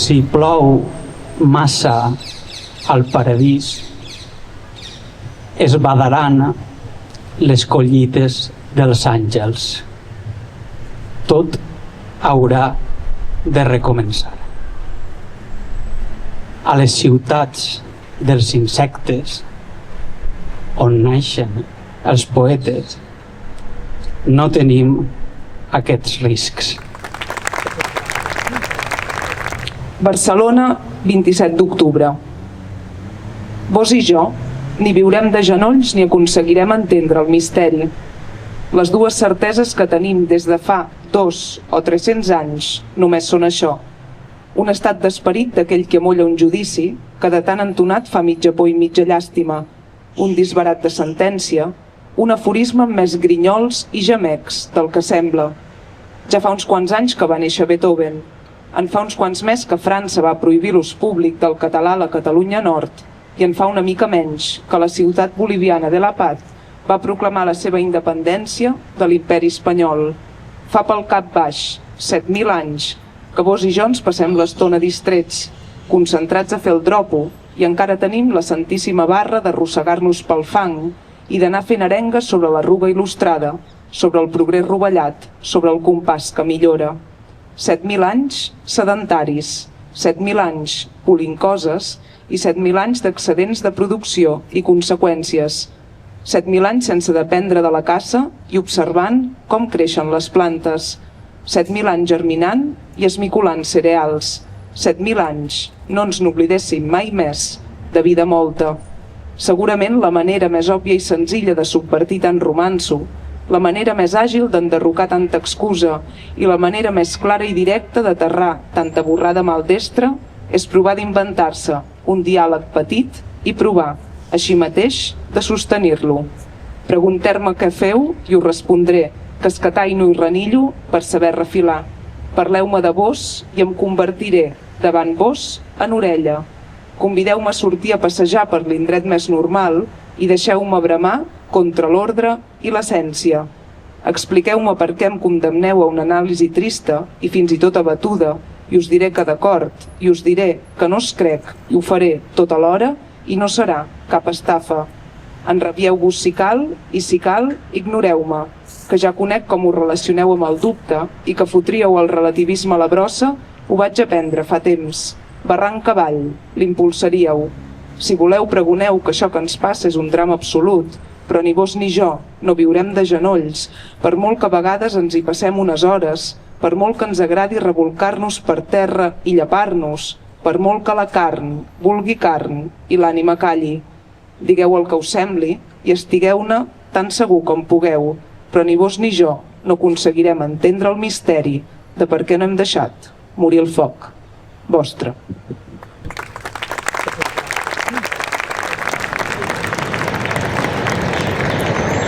Si plou massa al paradís, es badaran les collites dels àngels. Tot haurà de recomençar. A les ciutats dels insectes, on naixen els poetes, no tenim aquests riscs. Barcelona, 27 d'octubre. Vos i jo ni viurem de genolls ni aconseguirem entendre el misteri. Les dues certeses que tenim des de fa 200 o 300 anys només són això. Un estat d'esperit d'aquell que molla un judici que de tant entonat fa mitja por i mitja llàstima, un disbarat de sentència, un aforisme amb més grinyols i gemecs del que sembla. Ja fa uns quants anys que va néixer Beethoven. En fa uns quants més que França va prohibir l'ús públic del català a la Catalunya Nord i en fa una mica menys que la ciutat boliviana de La Paz va proclamar la seva independència de l'imperi espanyol. Fa pel cap baix 7.000 anys que vos i jo ens passem l'estona distrets, concentrats a fer el dropo, i encara tenim la santíssima barra d'arrossegar-nos pel fang i d'anar fent arengues sobre la ruga il·lustrada, sobre el progrés rovellat, sobre el compàs que millora. 7.000 anys sedentaris, 7.000 anys polint coses i 7.000 anys d'excedents de producció i conseqüències. 7.000 anys sense dependre de la caça i observant com creixen les plantes. 7.000 anys germinant i esmicolant cereals. 7.000 anys, no ens n'oblidéssim mai més, de vida molta. Segurament la manera més òbvia i senzilla de subvertir tant romanço, la manera més àgil d'enderrocar tanta excusa i la manera més clara i directa d'aterrar tanta borrada maldestra és provar d'inventar-se un diàleg petit i provar, així mateix, de sostenir-lo. Pregunteu-me què feu i us respondré que escataino i renillo per saber refilar. Parleu-me de vos i em convertiré, davant vos, en orella. Convideu-me a sortir a passejar per l'indret més normal i deixeu-me bramar contra l'ordre i l'essència. Expliqueu-me per què em condemneu a una anàlisi trista i fins i tot abatuda, i us diré que d'acord, i us diré que no us crec i ho faré tot alhora i no serà cap estafa. Enrabieu-vos si cal i si cal, ignoreu-me, que ja conec com us relacioneu amb el dubte i que fotríeu el relativisme a la brossa, ho vaig aprendre fa temps. Barranc avall, l'impulsaríeu. Si voleu, pregoneu que això que ens passa és un drama absolut, però ni vos ni jo no viurem de genolls, per molt que a vegades ens hi passem unes hores, per molt que ens agradi rebolcar-nos per terra i llepar-nos, per molt que la carn vulgui carn i l'ànima calli. Digueu el que us sembli i estigueu-ne tan segur com pugueu, però ni vos ni jo no aconseguirem entendre el misteri de per què no hem deixat morir el foc vostre.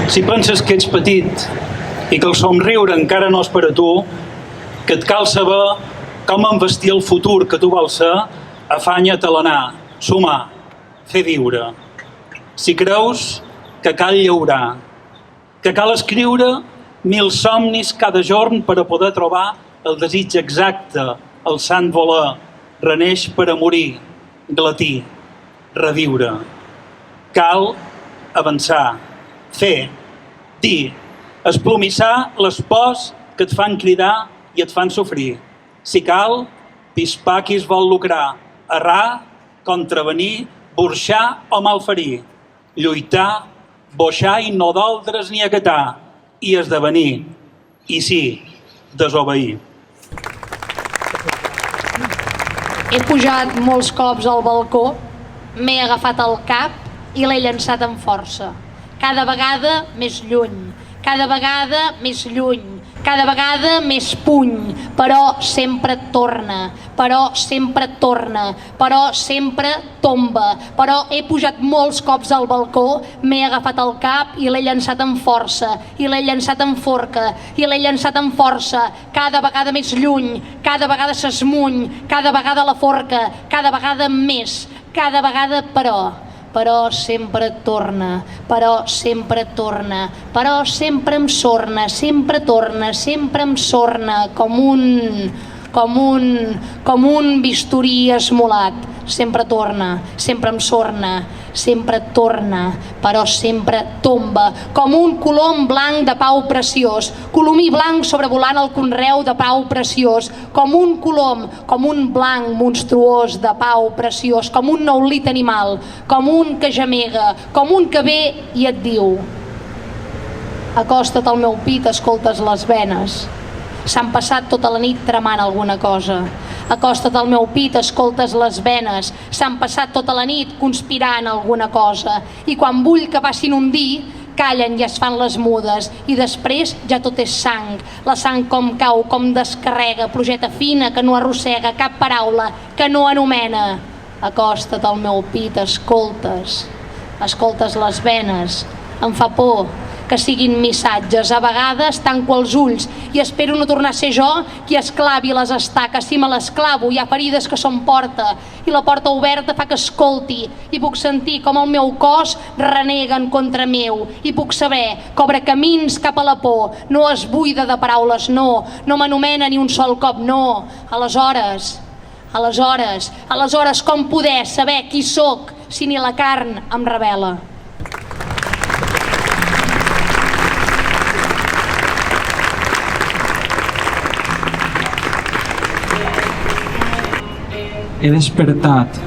Si penses que ets petit i que el somriure encara no és per a tu, que et cal saber com envestir el futur que tu vols ser, afanya't a l'anar, sumar, fer viure. Si creus que cal llaurar, que cal escriure 1000 somnis cada jorn per a poder trobar el desig exacte, el sant voler, reneix per a morir, glatir, reviure. Cal avançar, fer, dir, esplomissar les pors que et fan cridar i et fan sofrir. Si cal, pispar qui es vol lucrar, errar, contravenir, burxar o malferir, lluitar, boixar i no doldre's ni acatar, i esdevenir, i sí, desobeir. He pujat molts cops al balcó, m'he agafat el cap i l'he llançat amb força. Cada vegada més lluny, cada vegada més lluny, cada vegada més puny, però sempre torna, però sempre torna, però sempre tomba. Però he pujat molts cops al balcó, m'he agafat el cap i l'he llançat amb força, i l'he llançat amb forca, i l'he llançat amb força, cada vegada més lluny, cada vegada s'esmuny, cada vegada la forca, cada vegada més, cada vegada però sempre torna, però sempre torna, però sempre em sorna, sempre torna, sempre em sorna, com com un bisturí esmolat. Sempre torna, sempre em sorna, sempre torna, però sempre tomba, com un colom blanc de pau preciós, colomí blanc sobrevolant el conreu de pau preciós, com un colom, com un blanc monstruós de pau preciós, com un naulit animal, com un que gemega, com un que ve i et diu: acosta't al meu pit, escoltes les venes. S'han passat tota la nit tramant alguna cosa. Acosta't al meu pit, escoltes les venes. S'han passat tota la nit conspirant alguna cosa. I quan vull que passin un dia, callen i es fan les mudes. I després ja tot és sang. La sang com cau, com descarrega, plugeta fina que no arrossega cap paraula, que no anomena. Acosta't al meu pit, escoltes les venes. Em fa por que siguin missatges. A vegades tanco els ulls i espero no tornar a ser jo qui esclavi les estaques. Si me l'esclavo, hi ha ferides que són porta i la porta oberta fa que escolti i puc sentir com el meu cos renega en contra meu i puc saber que obre camins cap a la por. No es buida de paraules, no m'anomena ni un sol cop, no. Aleshores, com poder saber qui sóc si ni la carn em revela? He despertat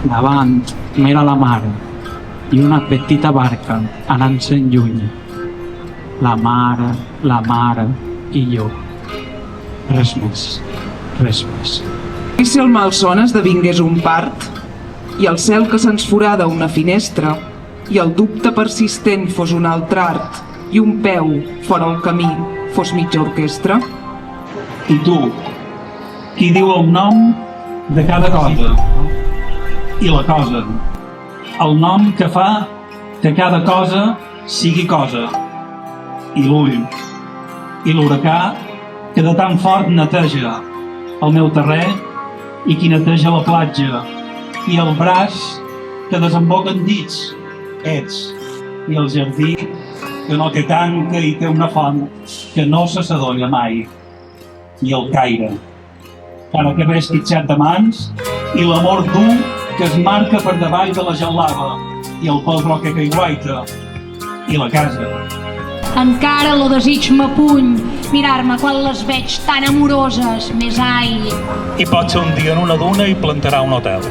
davant m'era la mar i una petita barca anant-se'n lluny. La mar i jo. Res més. I si el malson esdevingués un part i el cel que se'ns forada una finestra i el dubte persistent fos un altre art i un peu fora el camí fos mitja orquestra? I tu, qui diu el nom de cada cosa i la cosa, el nom que fa que cada cosa sigui cosa, i l'ull i l'huracà que de tan fort neteja el meu terrer i qui neteja la platja, i el braç que desemboca en dits ets, i el jardí que no té tanca i té una font que no se s'adolla mai, i el caire para que ves quitxat de mans i l'amor dur que es marca per davall de la gelada i el polvo que caiguaita i la casa. Encara lo desig m'apuny mirar-me quan les veig tan amoroses, més ai. I pot ser un dia en una duna i plantarà un hotel.